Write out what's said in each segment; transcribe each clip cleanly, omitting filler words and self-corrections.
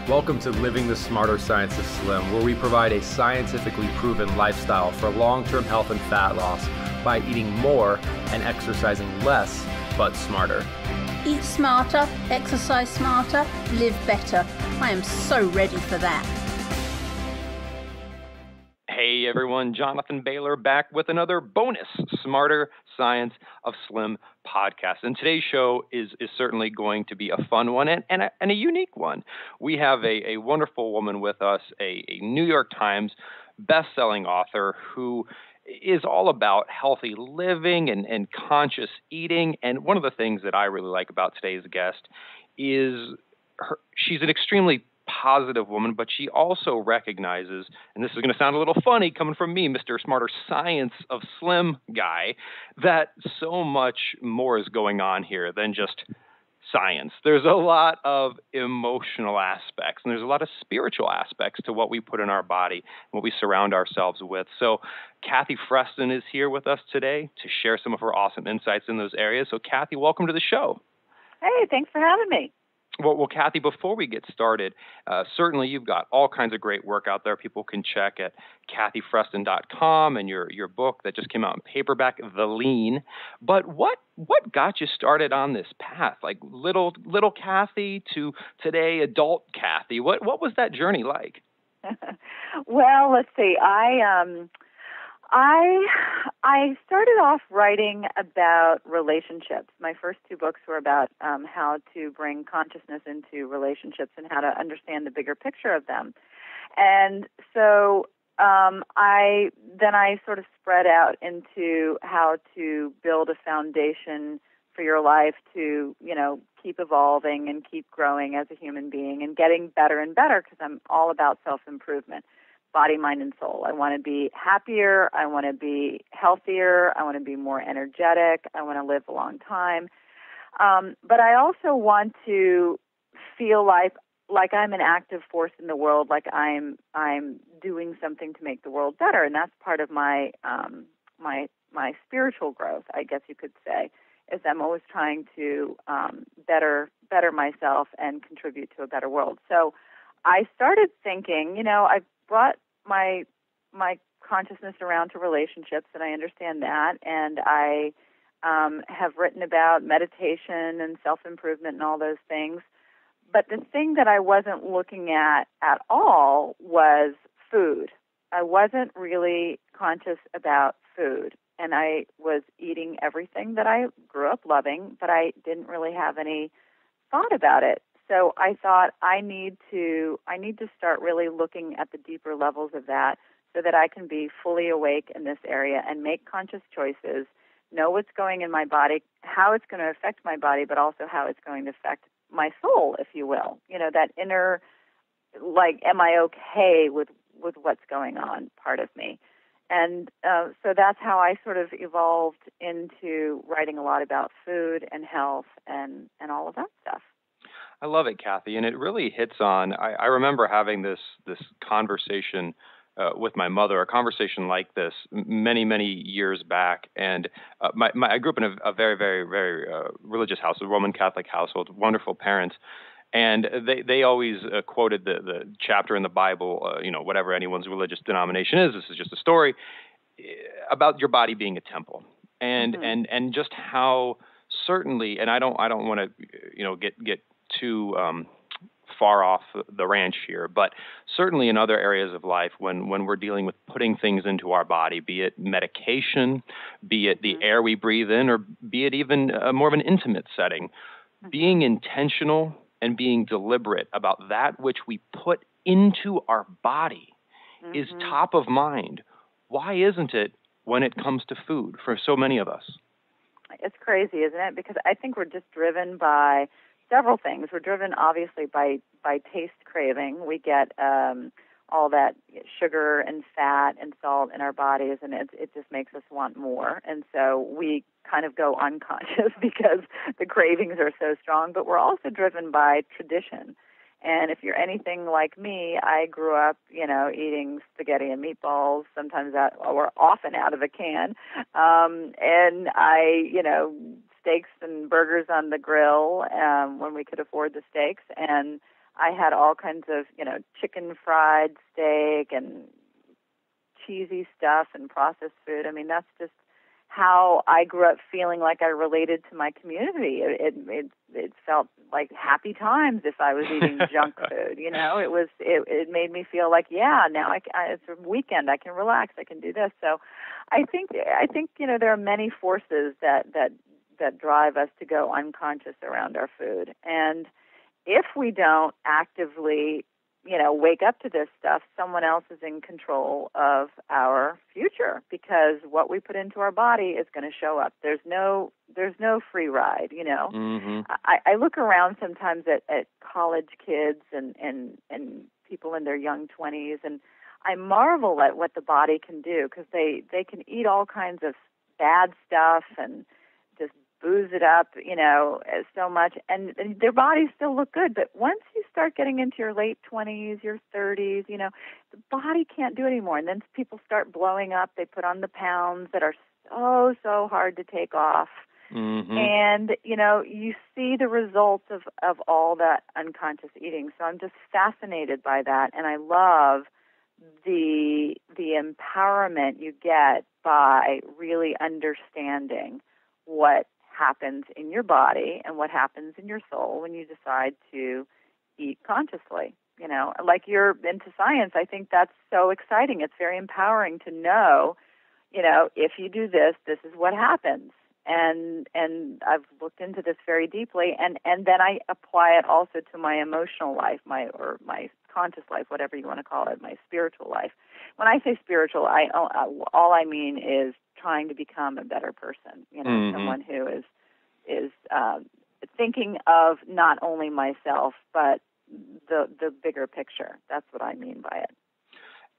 Welcome to Living the Smarter Science of Slim, where we provide a scientifically proven lifestyle for long-term health and fat loss by eating more and exercising less, but smarter. Eat smarter, exercise smarter, live better. I am so ready for that. Hey everyone, Jonathan Bailor back with another bonus Smarter Science of Slim podcast. And today's show is certainly going to be a fun one and a unique one. We have a wonderful woman with us, a New York Times best-selling author who is all about healthy living and conscious eating. And one of the things that I really like about today's guest is she's an extremely positive woman, but she also recognizes, and this is going to sound a little funny coming from me, Mr. Smarter Science of Slim guy, that so much more is going on here than just science. There's a lot of emotional aspects, and there's a lot of spiritual aspects to what we put in our body, what we surround ourselves with. So Kathy Freston is here with us today to share some of her awesome insights in those areas. So Kathy, welcome to the show. Hey, thanks for having me. Well, Kathy, before we get started, certainly you've got all kinds of great work out there. People can check at kathyfreston.com and your book that just came out in paperback, The Lean. But what got you started on this path? Like little Kathy to today, adult Kathy. What was that journey like? Well, let's see. I started off writing about relationships. My first two books were about how to bring consciousness into relationships and how to understand the bigger picture of them. And so I sort of spread out into how to build a foundation for your life to, keep evolving and keep growing as a human being and getting better and better, because I'm all about self-improvement. Body, mind, and soul. I want to be happier. I want to be healthier. I want to be more energetic. I want to live a long time. But I also want to feel like I'm an active force in the world, like I'm doing something to make the world better. And that's part of my my spiritual growth, I guess you could say, is I'm always trying to better myself and contribute to a better world. So I started thinking, I've brought my consciousness around to relationships, and I understand that, and I have written about meditation and self-improvement and all those things. But the thing that I wasn't looking at all was food. I wasn't really conscious about food, and I was eating everything that I grew up loving, but I didn't really have any thought about it. So I thought I need to start really looking at the deeper levels of that so that I can be fully awake in this area and make conscious choices, know what's going in my body, how it's going to affect my body, but also how it's going to affect my soul, if you will. That inner, am I okay with what's going on part of me? And so that's how I sort of evolved into writing a lot about food and health and all of that stuff. I love it, Kathy, and it really hits on. I remember having this conversation with my mother, a conversation like this many years back, and I grew up in a very very religious house, a Roman Catholic household, wonderful parents, and they always quoted the chapter in the Bible, whatever anyone's religious denomination is. This is just a story about your body being a temple, and and just how certainly, and I don't want to get too far off the ranch here, but certainly in other areas of life, when we're dealing with putting things into our body, be it medication, be it the air we breathe in, or be it even more of an intimate setting, being intentional and being deliberate about that which we put into our body is top of mind. Why isn't it when it comes to food for so many of us? It's crazy, isn't it? Because I think we're just driven by several things. We're driven, obviously, by taste craving. We get all that sugar and fat and salt in our bodies, and it just makes us want more. And so we kind of go unconscious because the cravings are so strong. But we're also driven by tradition. And if you're anything like me, I grew up, eating spaghetti and meatballs, sometimes or often out of a can. And I, steaks and burgers on the grill when we could afford the steaks. And I had all kinds of, chicken fried steak and cheesy stuff and processed food. I mean, that's just how I grew up feeling like I related to my community. It felt like happy times if I was eating junk food. It made me feel like, yeah, now it's a weekend, I can relax, I can do this. So I think there are many forces that drive us to go unconscious around our food. And if we don't actively wake up to this stuff, someone else is in control of our future, because what we put into our body is going to show up. There's no free ride, Mm-hmm. I look around sometimes at college kids and people in their young 20s, and I marvel at what the body can do, because they can eat all kinds of bad stuff and just booze it up, so much, and their bodies still look good. But once you start getting into your late 20s, your 30s, the body can't do it anymore. And then people start blowing up. They put on the pounds that are so hard to take off. Mm-hmm. And, you see the results of all that unconscious eating. So I'm just fascinated by that. And I love the empowerment you get by really understanding what happens in your body and what happens in your soul when you decide to eat consciously. Like you're into science, I think that's so exciting. It's very empowering to know, if you do this, this is what happens. And I've looked into this very deeply, and then I apply it also to my emotional life, my conscious life, whatever you want to call it, my spiritual life. When I say spiritual, all I mean is trying to become a better person, Mm-hmm. someone who is thinking of not only myself, but the bigger picture. That's what I mean by it.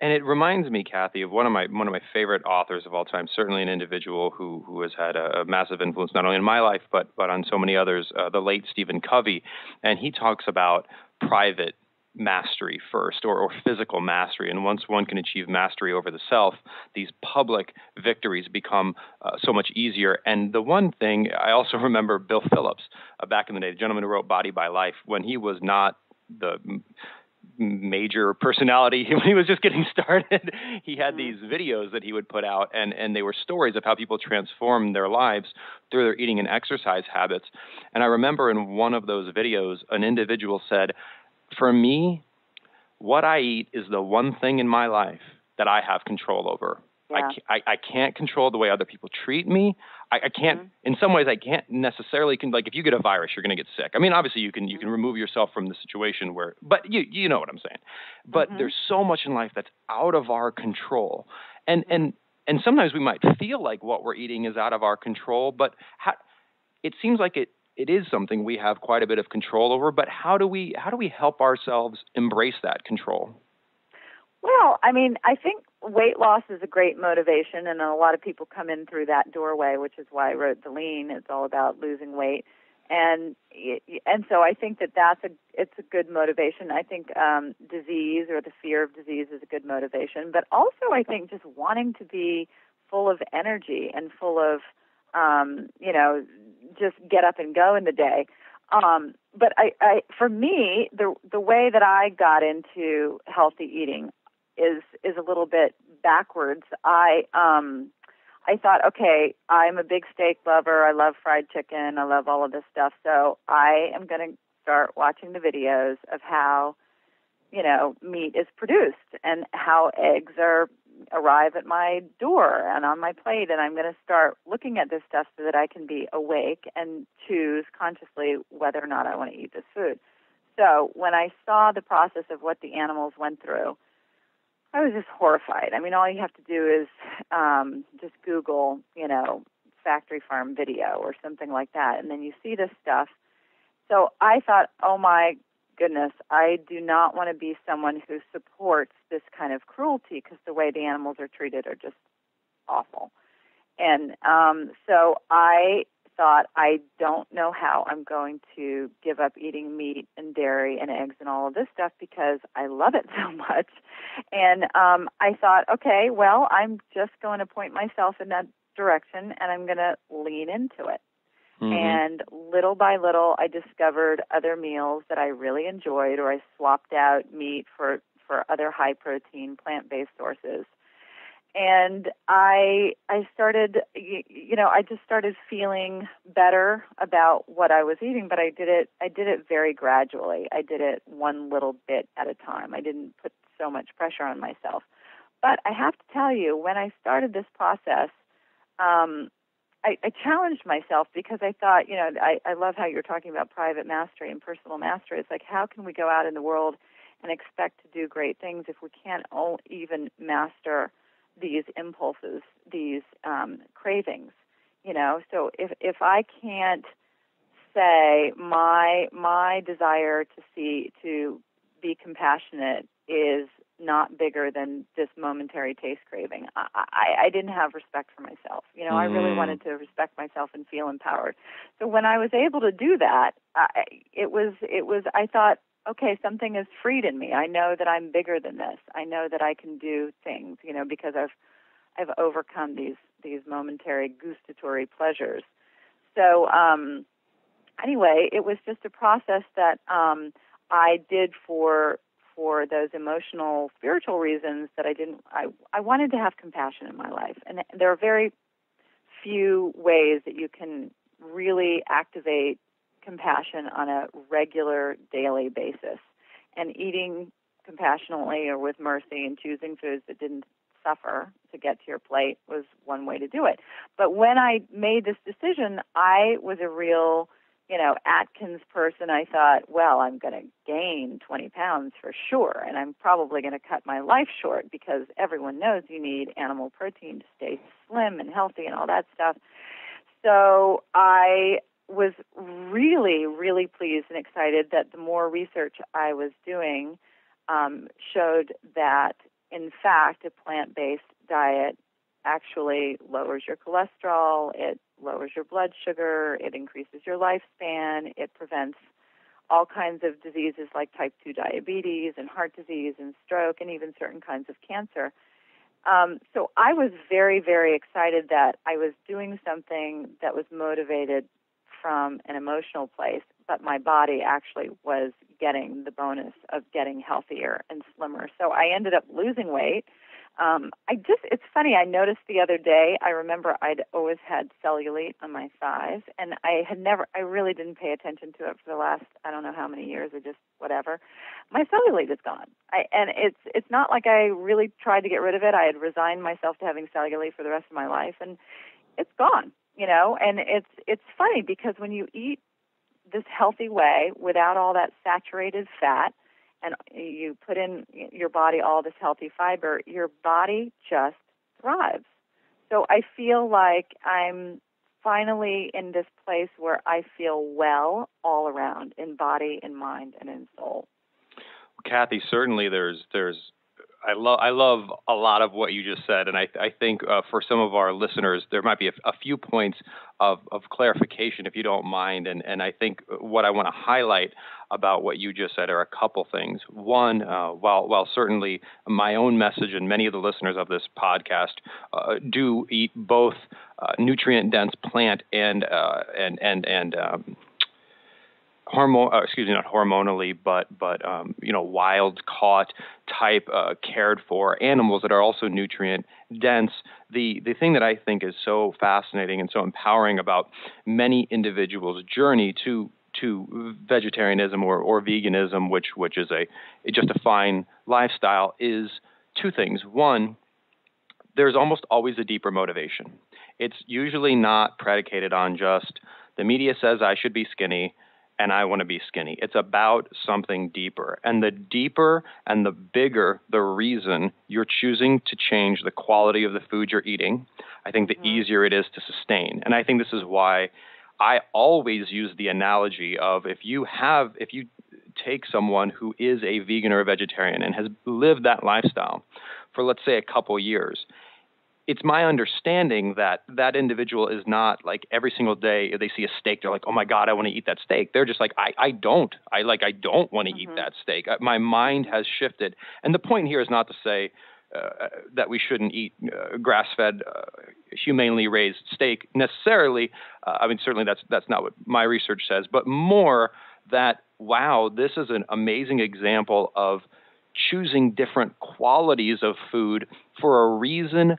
And it reminds me, Kathy, of one of my favorite authors of all time, certainly an individual who has had a massive influence not only in my life, but on so many others, the late Stephen Covey. And he talks about private mastery first, or physical mastery. And once one can achieve mastery over the self, these public victories become so much easier. And the one thing, I also remember Bill Phillips, back in the day, the gentleman who wrote Body by Life, when he was not the major personality, when he was just getting started, he had these videos that he would put out, and they were stories of how people transformed their lives through their eating and exercise habits. And I remember in one of those videos, an individual said, "For me, what I eat is the one thing in my life that I have control over. Yeah. I can't control the way other people treat me. I can't, in some ways, I can't necessarily, like if you get a virus, you're going to get sick. I mean, obviously you can remove yourself from the situation but you know what I'm saying. But there's so much in life that's out of our control. And sometimes we might feel like what we're eating is out of our control, but it seems like it is something we have quite a bit of control over. But how do we help ourselves embrace that control? Well, I mean, I think weight loss is a great motivation, and a lot of people come in through that doorway, which is why I wrote The Lean. It's all about losing weight, and so I think it's a good motivation. I think disease, or the fear of disease, is a good motivation, but also I think just wanting to be full of energy and full of just get up and go in the day. But for me, the way that I got into healthy eating is a little bit backwards. I thought, okay, I'm a big steak lover. I love fried chicken. I love all of this stuff. So I am going to start watching the videos of how, meat is produced and how eggs arrive at my door and on my plate. And I'm going to start looking at this stuff so that I can be awake and choose consciously whether or not I want to eat this food. So when I saw the process of what the animals went through, I was just horrified. I mean, all you have to do is just Google, factory farm video or something like that, and then you see this stuff. So I thought, oh my goodness, I do not want to be someone who supports this kind of cruelty, because the way the animals are treated are just awful. And so I thought, I don't know how I'm going to give up eating meat and dairy and eggs and all of this stuff, because I love it so much. And I thought, okay, well, I'm just going to point myself in that direction, and I'm going to lean into it. And little by little, I discovered other meals that I really enjoyed, or I swapped out meat for other high-protein, plant-based sources. And I started, I just started feeling better about what I was eating, but I did it very gradually. I did it one little bit at a time. I didn't put so much pressure on myself. But I have to tell you, when I started this process, I challenged myself because I thought, I love how you're talking about private mastery and personal mastery. It's like, how can we go out in the world and expect to do great things if we can't even master these impulses, these cravings? So if I can't say my desire to be compassionate is not bigger than this momentary taste craving, I didn't have respect for myself. I really wanted to respect myself and feel empowered. So when I was able to do that, I thought, okay, something is freed in me. I know that I'm bigger than this. I know that I can do things, because I've overcome these momentary gustatory pleasures. So anyway, it was just a process that I did for those emotional, spiritual reasons that I wanted to have compassion in my life. And there are very few ways that you can really activate compassion on a regular, daily basis. And eating compassionately or with mercy and choosing foods that didn't suffer to get to your plate was one way to do it. But when I made this decision, I was a real Atkins person. I thought, well, I'm going to gain 20 pounds for sure, and I'm probably going to cut my life short because everyone knows you need animal protein to stay slim and healthy and all that stuff. So I was really, really pleased and excited that the more research I was doing showed that, in fact, a plant-based diet actually lowers your cholesterol, it lowers your blood sugar, it increases your lifespan, it prevents all kinds of diseases like type 2 diabetes and heart disease and stroke and even certain kinds of cancer. So I was very, very excited that I was doing something that was motivated from an emotional place, but my body actually was getting the bonus of getting healthier and slimmer. So I ended up losing weight. It's funny, I noticed the other day, I remember I'd always had cellulite on my thighs, and I really didn't pay attention to it for the last, I don't know how many years, or just whatever. My cellulite is gone. And it's not like I really tried to get rid of it. I had resigned myself to having cellulite for the rest of my life, and it's gone, and it's funny because when you eat this healthy way without all that saturated fat, and you put in your body all this healthy fiber, your body just thrives. So I feel like I'm finally in this place where I feel well all around, in body, in mind, and in soul. Kathy, certainly I love a lot of what you just said, and I think for some of our listeners, there might be a few points of clarification, if you don't mind. And I think what I want to highlight about what you just said are a couple things. One, while certainly my own message and many of the listeners of this podcast do eat both nutrient-dense plant and not hormonally, but wild caught type cared for animals that are also nutrient dense. The thing that I think is so fascinating and so empowering about many individuals' journey to vegetarianism or veganism, which is just a fine lifestyle, is two things. One, there's almost always a deeper motivation. It's usually not predicated on just the media says I should be skinny and I want to be skinny. It's about something deeper. And the deeper and the bigger the reason you're choosing to change the quality of the food you're eating, I think the easier it is to sustain. And I think this is why I always use the analogy of if you take someone who is a vegan or a vegetarian and has lived that lifestyle for, let's say, a couple years, it's my understanding that that individual is not like every single day if they see a steak, they're like, oh my God, I want to eat that steak. They're just like, I don't want to eat that steak. My mind has shifted. And the point here is not to say that we shouldn't eat grass-fed, humanely raised steak necessarily. I mean, certainly that's not what my research says, but more that, wow, this is an amazing example of choosing different qualities of food for a reason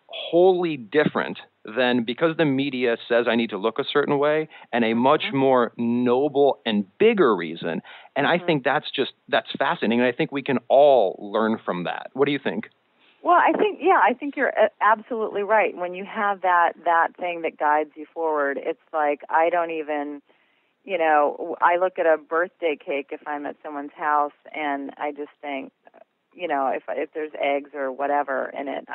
wholly different than because the media says I need to look a certain way, and a much more noble and bigger reason. And I think that's fascinating. And I think we can all learn from that. What do you think? Well, I think you're absolutely right. When you have that thing that guides you forward, it's like I don't even, I look at a birthday cake if I'm at someone's house, and I just think, if there's eggs or whatever in it,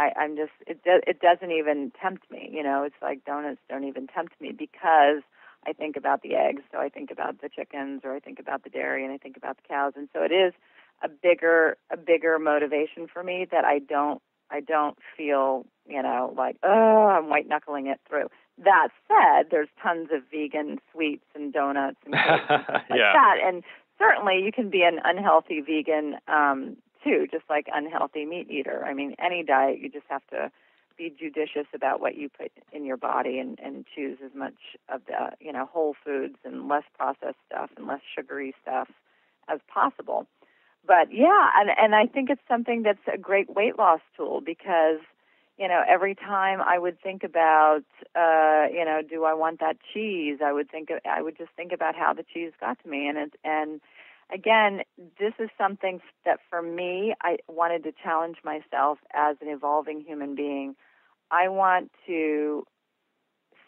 it doesn't even tempt me. It's like donuts don't even tempt me because I think about the eggs, so I think about the chickens, or I think about the dairy, and I think about the cows, and so it is a bigger motivation for me that I don't feel, like, oh, I'm white knuckling it through. That said, there's tons of vegan sweets and donuts and cakes and stuff like that, and certainly you can be an unhealthy vegan too, just like unhealthy meat eater. I mean, any diet, you just have to be judicious about what you put in your body and choose as much of the, whole foods and less processed stuff and less sugary stuff as possible. But yeah, and I think it's something that's a great weight loss tool because, every time I would think about, do I want that cheese? I would just think about how the cheese got to me, and again, this is something that for me, I wanted to challenge myself as an evolving human being. I want to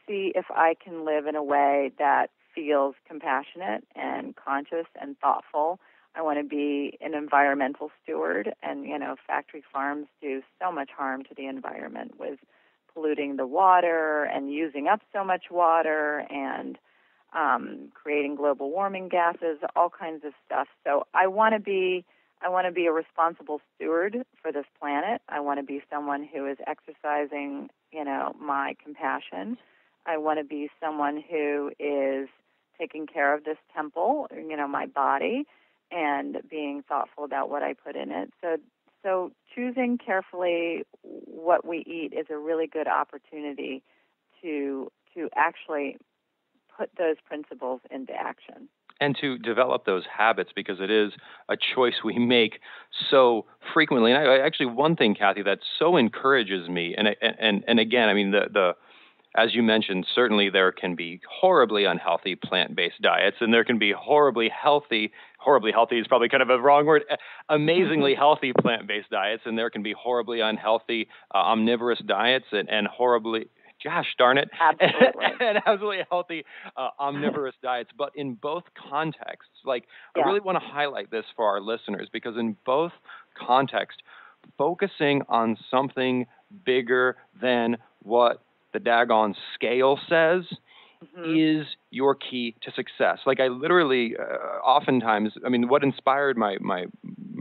see if I can live in a way that feels compassionate and conscious and thoughtful. I want to be an environmental steward, and, factory farms do so much harm to the environment with polluting the water and using up so much water and creating global warming gases, all kinds of stuff. So I want to be a responsible steward for this planet. I want to be someone who is exercising, my compassion. I want to be someone who is taking care of this temple, my body, and being thoughtful about what I put in it. So choosing carefully what we eat is a really good opportunity to actually put those principles into action. And to develop those habits, because it is a choice we make so frequently. And actually, one thing, Kathy, that so encourages me, and again, I mean, the as you mentioned, certainly there can be horribly unhealthy plant-based diets, and there can be horribly healthy is probably kind of a wrong word, amazingly healthy plant-based diets, and there can be horribly unhealthy omnivorous diets and horribly, gosh darn it, absolutely. and absolutely healthy omnivorous diets. But in both contexts, I really want to highlight this for our listeners, because in both contexts, focusing on something bigger than what the daggone scale says is your key to success. I literally, oftentimes, I mean, what inspired my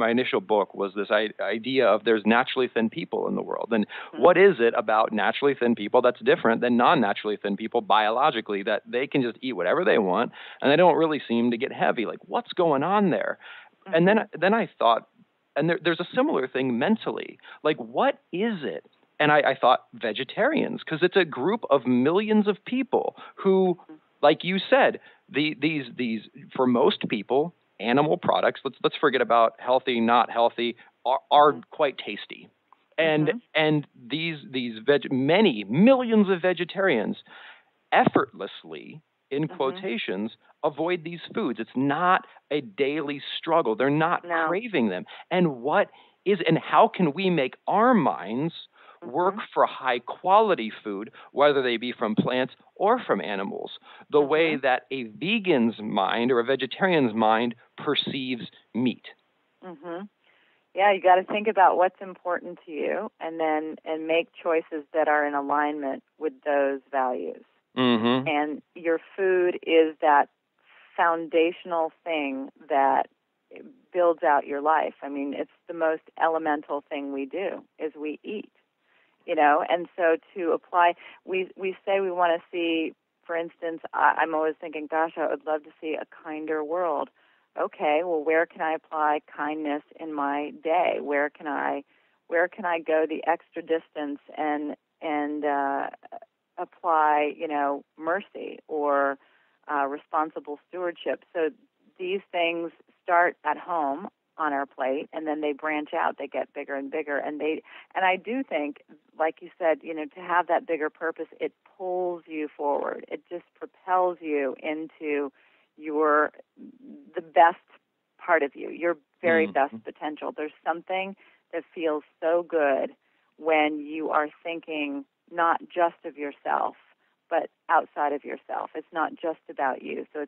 initial book was this idea of there's naturally thin people in the world. And what is it about naturally thin people that's different than non-naturally thin people biologically, that they can just eat whatever they want and they don't really seem to get heavy? What's going on there? And then I thought, and there's a similar thing mentally. What is it? And I thought vegetarians, because it's a group of millions of people who, like you said, these for most people, animal products, let's forget about healthy, not healthy, are quite tasty. And many millions of vegetarians effortlessly, in quotations, avoid these foods. It's not a daily struggle. They're not craving them. And how can we make our minds work for high quality food, whether they be from plants or from animals, the way that a vegan's mind or a vegetarian's mind perceives meat? Yeah, you got to think about what's important to you, and make choices that are in alignment with those values. And your food is that foundational thing that builds out your life. I mean, it's the most elemental thing we do is we eat. And so to apply, we say we want to see, for instance, I'm always thinking, gosh, I would love to see a kinder world. Okay, well, where can I apply kindness in my day? Where can I Where can I go the extra distance and apply, mercy or responsible stewardship? So these things start at home on our plate, and then they branch out. They get bigger and bigger, and I do think, like you said, to have that bigger purpose, it pulls you forward. It just propels you into the best part of you, your very best potential. There's something that feels so good when you are thinking not just of yourself, but outside of yourself. It's not just about you. So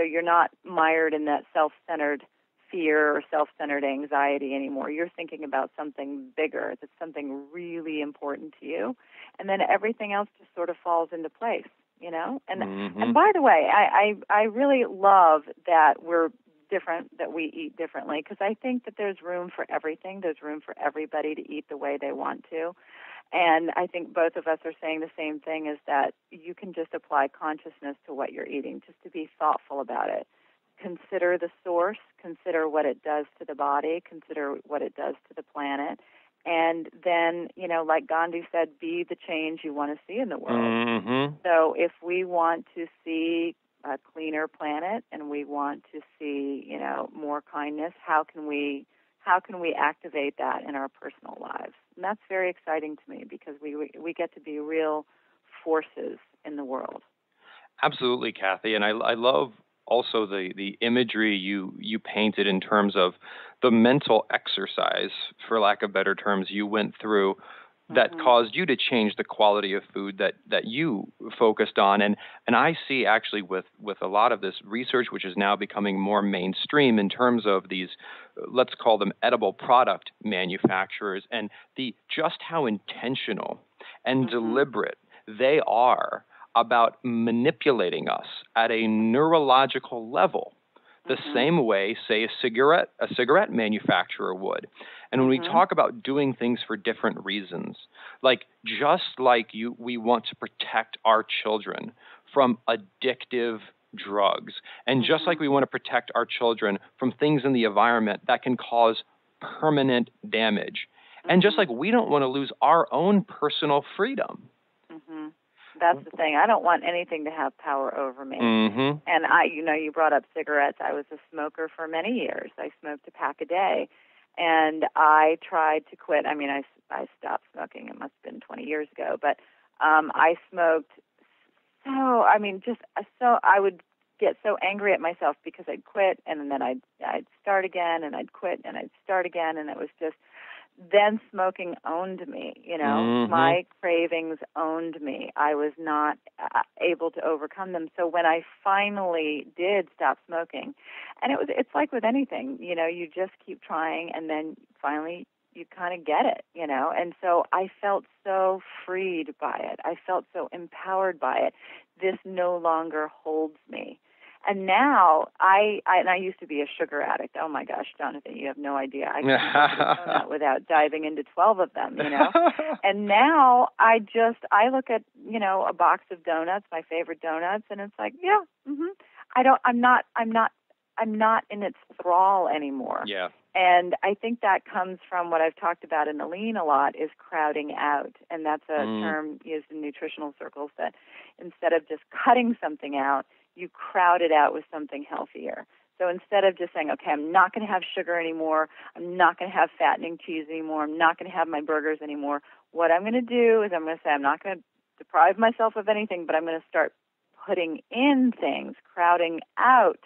you're not mired in that self-centered fear or self-centered anxiety anymore. You're thinking about something bigger, that's something really important to you, and then everything else just sort of falls into place, And by the way, I really love that we're different, that we eat differently, because I think that there's room for everything. There's room for everybody to eat the way they want to. And I think both of us are saying the same thing, is that you can just apply consciousness to what you're eating, just to be thoughtful about it. Consider the source, consider what it does to the body, consider what it does to the planet, and then, like Gandhi said, be the change you want to see in the world. So if we want to see a cleaner planet and we want to see, more kindness, how can we activate that in our personal lives? And that's very exciting to me, because we get to be real forces in the world. Absolutely, Kathy. And I love also the imagery you painted in terms of the mental exercise, for lack of better terms, you went through that caused you to change the quality of food that you focused on. And I see actually with a lot of this research, which is now becoming more mainstream in terms of these, let's call them edible product manufacturers, and just how intentional and deliberate they are about manipulating us at a neurological level, the same way, say, a cigarette manufacturer would. And when we talk about doing things for different reasons, just like we want to protect our children from addictive drugs, and just like we want to protect our children from things in the environment that can cause permanent damage, and just like we don't want to lose our own personal freedom. That's the thing. I don't want anything to have power over me. And you brought up cigarettes. I was a smoker for many years. I smoked a pack a day, and I tried to quit. I mean, I stopped smoking. It must have been 20 years ago, but I smoked so I would get so angry at myself because I'd quit, and then I'd start again, and I'd quit, and I'd start again, and it was just. Then smoking owned me, my cravings owned me. I was not able to overcome them. So when I finally did stop smoking, and it's like with anything, you just keep trying, and then finally you kind of get it, And so I felt so freed by it. I felt so empowered by it. This no longer holds me. And now I used to be a sugar addict. Oh my gosh, Jonathan, you have no idea. I couldn't eat a donut without diving into 12 of them, And now I look at, a box of donuts, my favorite donuts, and it's like, I'm not in its thrall anymore. Yeah. And I think that comes from what I've talked about in the lean a lot, is crowding out. And that's a term used in nutritional circles, that instead of just cutting something out, you crowd it out with something healthier. So instead of just saying, okay, I'm not going to have sugar anymore, I'm not going to have fattening cheese anymore, I'm not going to have my burgers anymore, what I'm going to do is I'm going to say I'm not going to deprive myself of anything, but I'm going to start putting in things, crowding out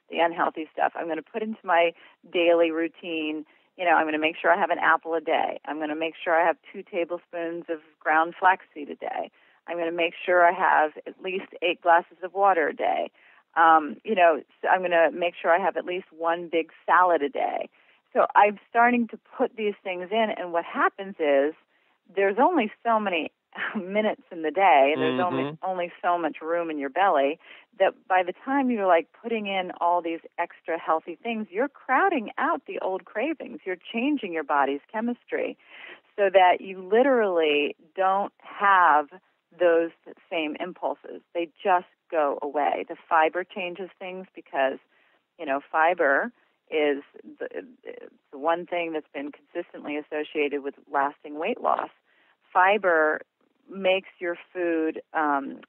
the unhealthy stuff. I'm going to put into my daily routine, I'm going to make sure I have an apple a day. I'm going to make sure I have 2 tablespoons of ground flaxseed a day. I'm going to make sure I have at least 8 glasses of water a day. So I'm going to make sure I have at least 1 big salad a day. So I'm starting to put these things in, and what happens is there's only so many minutes in the day, and there's only so much room in your belly, that by the time you're putting in all these extra healthy things, you're crowding out the old cravings. You're changing your body's chemistry so that you literally don't have those same impulses. They just go away. The fiber changes things because, fiber is the one thing that's been consistently associated with lasting weight loss. Fiber makes your food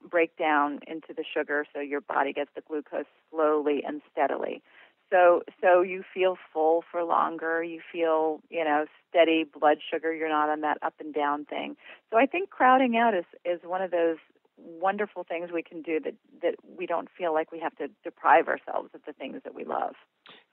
break down into the sugar, so your body gets the glucose slowly and steadily. So you feel full for longer. You feel, steady blood sugar. You're not on that up and down thing. So I think crowding out is one of those wonderful things we can do that we don't feel like we have to deprive ourselves of the things that we love.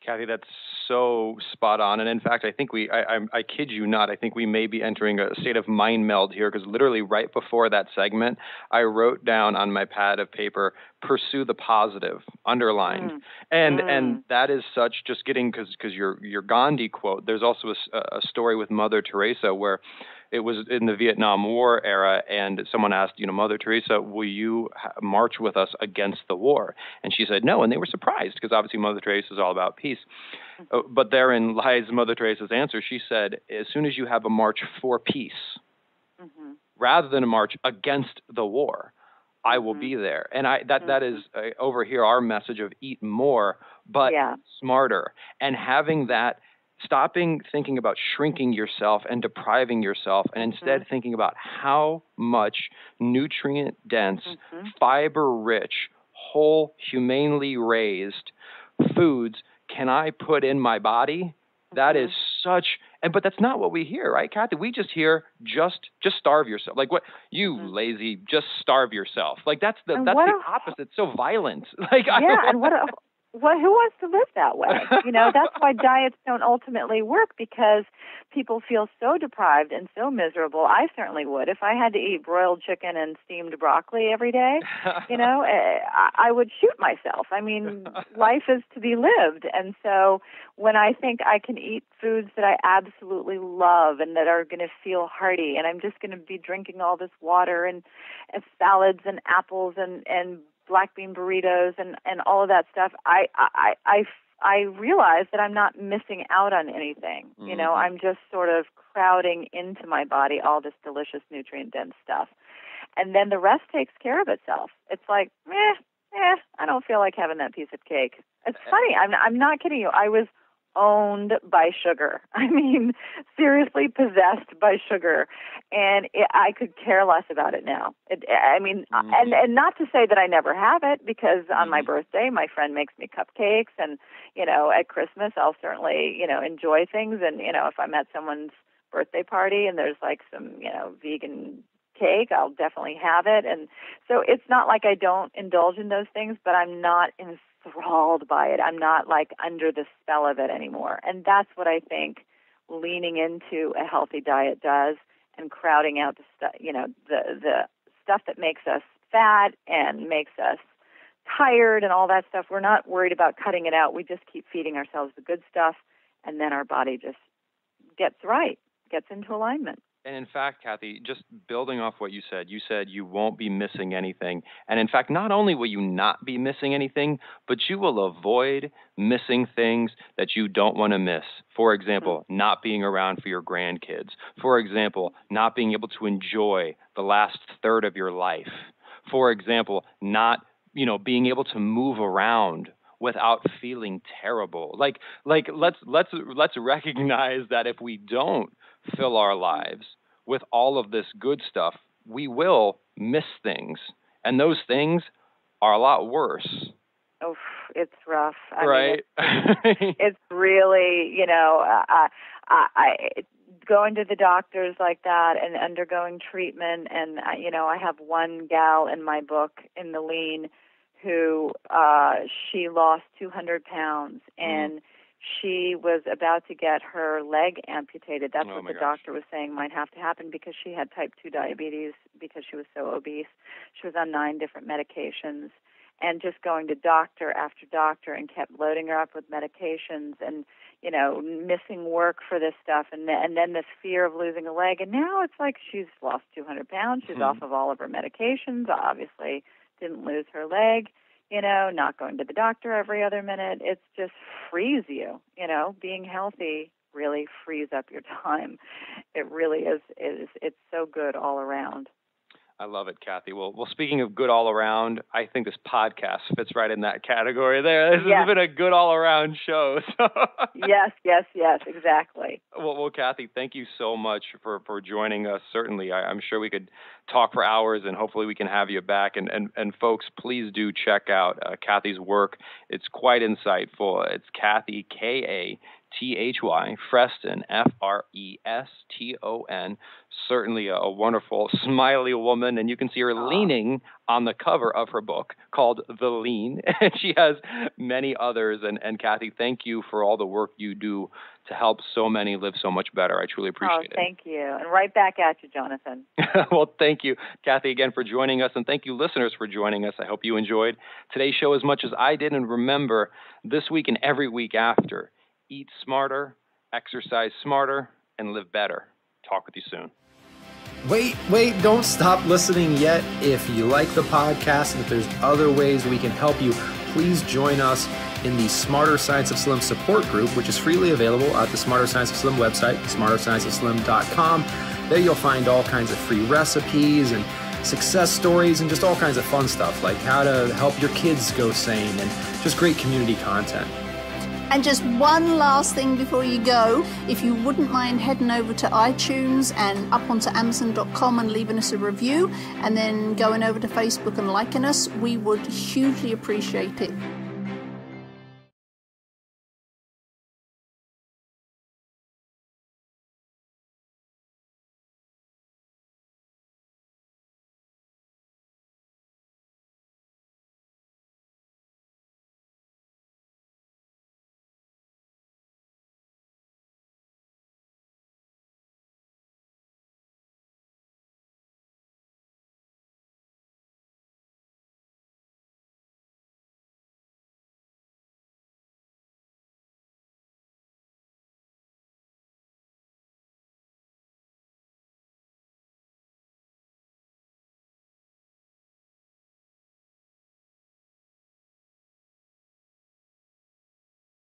Kathy, that's so spot on. And in fact, I think I kid you not, I think we may be entering a state of mind meld here, because literally right before that segment, I wrote down on my pad of paper, pursue the positive, underlined. And that is such, just getting, because your Gandhi quote, there's also a story with Mother Teresa where it was in the Vietnam War era, and someone asked, Mother Teresa, will you march with us against the war? And she said no, and they were surprised, because obviously Mother Teresa is all about peace. But therein lies Mother Teresa's answer. She said, as soon as you have a march for peace, rather than a march against the war, I will be there. And that is over here our message of eat more, but smarter. And having that, stopping thinking about shrinking yourself and depriving yourself, and instead thinking about how much nutrient-dense, fiber-rich, whole, humanely raised foods can I put in my body. That is such, but that's not what we hear, right, Kathy? We just hear just starve yourself. Like, what, you lazy, just starve yourself. Like, that's the opposite. It's so violent. Like, who wants to live that way? That's why diets don't ultimately work, because people feel so deprived and so miserable. I certainly would. If I had to eat broiled chicken and steamed broccoli every day, I would shoot myself. I mean, life is to be lived. And so when I think I can eat foods that I absolutely love and that are going to feel hearty, and I'm just going to be drinking all this water and salads and apples and black bean burritos and all of that stuff, I realize that I'm not missing out on anything. I'm just sort of crowding into my body all this delicious nutrient-dense stuff. And then the rest takes care of itself. It's like, I don't feel like having that piece of cake. It's funny. I'm not kidding you. I was owned by sugar. I mean, seriously possessed by sugar. And I could care less about it now. And not to say that I never have it, because on my birthday, my friend makes me cupcakes. And, at Christmas, I'll certainly, enjoy things. And, if I'm at someone's birthday party and there's like some, vegan cake, I'll definitely have it. And so it's not like I don't indulge in those things, but I'm not enthralled by it. I'm not like under the spell of it anymore. And that's what I think leaning into a healthy diet does, and crowding out the stuff that makes us fat and makes us tired and all that stuff. We're not worried about cutting it out. We just keep feeding ourselves the good stuff, and then our body just gets right, gets into alignment. And in fact, Kathy, just building off what you said you won't be missing anything. And in fact, not only will you not be missing anything, but you will avoid missing things that you don't want to miss. For example, not being around for your grandkids. For example, not being able to enjoy the last third of your life. For example, not, being able to move around without feeling terrible. Like let's recognize that if we don't fill our lives with all of this good stuff, we will miss things, and those things are a lot worse. Oh, it's rough. I right? mean, it's really, going to the doctors like that and undergoing treatment. And, I have one gal in my book, in the Lean, who she lost 200 pounds, and she was about to get her leg amputated. That's what the doctor was saying might have to happen, because she had type 2 diabetes, because she was so obese. She was on 9 different medications, and just going to doctor after doctor, and kept loading her up with medications, and, missing work for this stuff, and then this fear of losing a leg. And now it's like she's lost 200 pounds. She's off of all of her medications, obviously didn't lose her leg, not going to the doctor every other minute. It's just frees you, being healthy really frees up your time. It really is. It's so good all around. I love it, Kathy. Well, speaking of good all around, I think this podcast fits right in that category there. This has been a good all around show. So. Yes, exactly. Well, Kathy, thank you so much for joining us. Certainly, I'm sure we could talk for hours, and hopefully we can have you back. And folks, please do check out Kathy's work. It's quite insightful. It's Kathy, Kathy, Freston, Freston. Certainly a wonderful, smiley woman, and you can see her leaning on the cover of her book called The Lean. And she has many others. And Kathy, thank you for all the work you do to help so many live so much better. I truly appreciate it. Thank you. And right back at you, Jonathan. Well, thank you, Kathy, again for joining us. And thank you, listeners, for joining us. I hope you enjoyed today's show as much as I did. And remember, this week and every week after, eat smarter, exercise smarter, and live better. Talk with you soon. Wait, don't stop listening yet. If you like the podcast and if there's other ways we can help you, please join us in the Smarter Science of Slim support group, which is freely available at the Smarter Science of Slim website, smarterscienceofslim.com. There you'll find all kinds of free recipes and success stories and just all kinds of fun stuff like how to help your kids go sane and just great community content. And just one last thing before you go, if you wouldn't mind heading over to iTunes and up onto Amazon.com and leaving us a review, and then going over to Facebook and liking us, we would hugely appreciate it.